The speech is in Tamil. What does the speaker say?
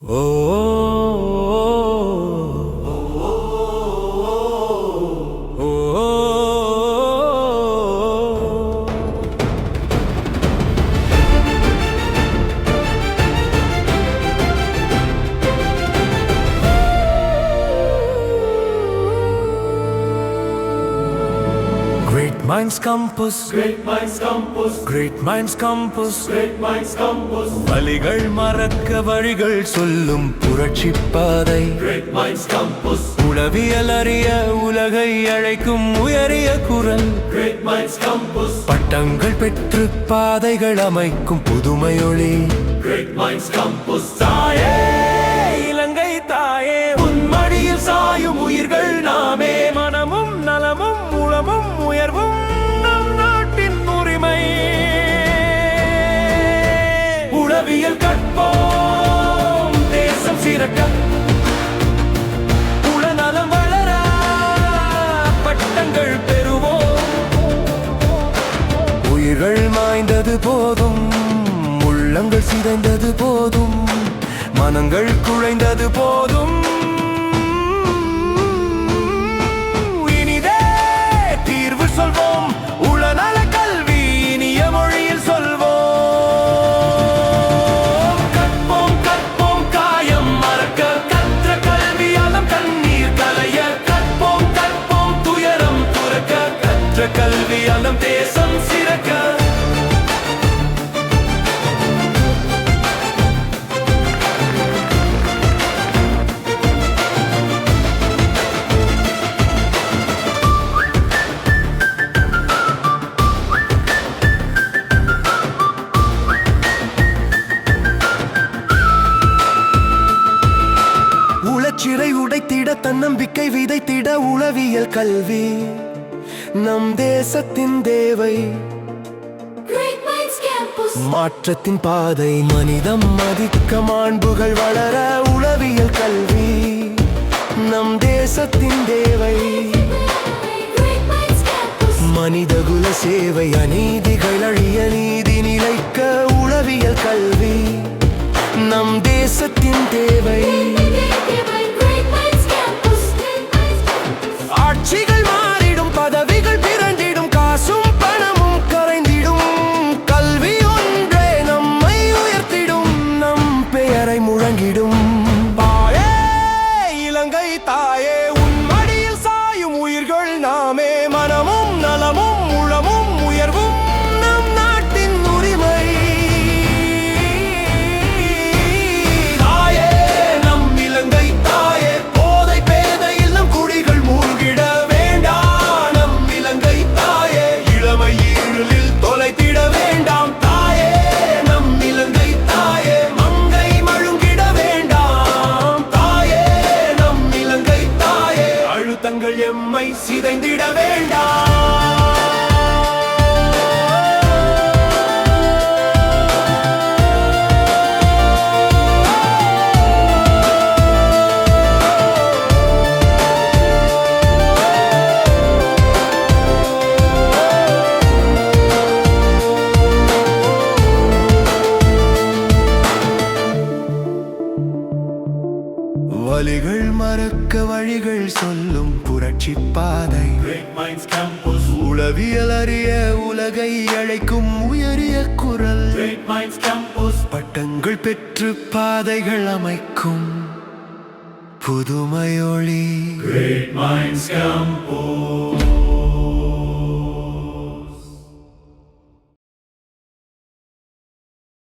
Great Minds Campus, Great Minds Campus, Great Minds Campus, Great Minds Campus, வலிகள் மறக்க வழிகள் சொல்லும் புரட்சி பாதை. Great Minds Campus, உளவியல் அறிய உலகை அழைக்கும் உயரிய குரல். Great Minds Campus, பட்டங்கள் பெற்று பாதைகள் அமைக்கும் புதுமையொளி. Great Minds Campus, தாயே இலங்கை தாயே, உன் மடியில் சாயும் உயிர்கள் நாமே. மனமும் நலமும் உளமும் உயர்வும் நம் நாட்டின் உரிமை. உளவியல் கற்போம், தேசம் சிறக்க, உளநலம் வளர, பட்டங்கள் பெறுவோம். உயிர்கள் மாய்ந்தது போதும், உள்ளங்கள் சிதைந்தது போதும், மனங்கள் குழைந்தது போதும். இனிதே தீர்வு சொல்வோம், உளநல கல்வி இனிய மொழியில் சொல்வோம். கற்போம் கற்போம் காயம் மறக்க, கற்ற கல்வியாலம் கண்ணீர் கலைய. கற்போம் கற்போம் துயரம் துறக்க, கற்ற கல்வியாலம் தேசம் சிறக்க. உளச்சிறை உடைத்திட, தன்னம்பிக்கை விதைத்திட உளவியல் கல்வி நம் தேசத்தின் தேவை. Great Minds Campus, மாற்றத்தின் பாதை, மனிதம் மதிக்க மாண்புகள் வளர. உளவியல் கல்வி நம் தேசத்தின் தேவை. Great Minds Campus, மனிதகுல சேவை, அநீதிகள் அழிய நீதி நிலைக்க. உளவியல் கல்வி நம் தேசத்தின் தேவை. Great Minds Campus, ஆட்சிகள் மாறிடும், பதவிகள் பிறந்திடும், காசும் பணமும் கரைந்திடும். கல்வி ஒன்றே நம்மை உயர்த்திடும், நம் பெயரை முழங்கிடும். தாயே இலங்கை தாயே, உன் மடியில் சாயும் உயிர்கள் நாமே. மனமும் நலமும் உளமும் உயர்வும் நம் நாட்டின் உரிமை. தாயே நம் இலங்கை தாயே, போதை பேதையில் நம் குடிகள் மூழ்கிட வேண்டாம். நம் இலங்கை தாயே, இளமை இருளில் தொலைத்திட வேண்டாம். தாயே நம் இலங்கை தாயே, மங்கை மழுங்கிட வேண்டாம். தாயே நம் இலங்கை தாயே, அழுத்தங்கள் எம்மை சிதைந்திட வேண்டாம். வலிகள் மறக்க வழிகள் சொல்லும் புரட்சி பாதை. Great Minds Campus, உளவியல் அறிய உலகை அழைக்கும் உயரிய குரல். Great Minds Campus, பட்டங்கள் பெற்று பாதைகள் அமைக்கும் புதுமையொளி. Great Minds Campus.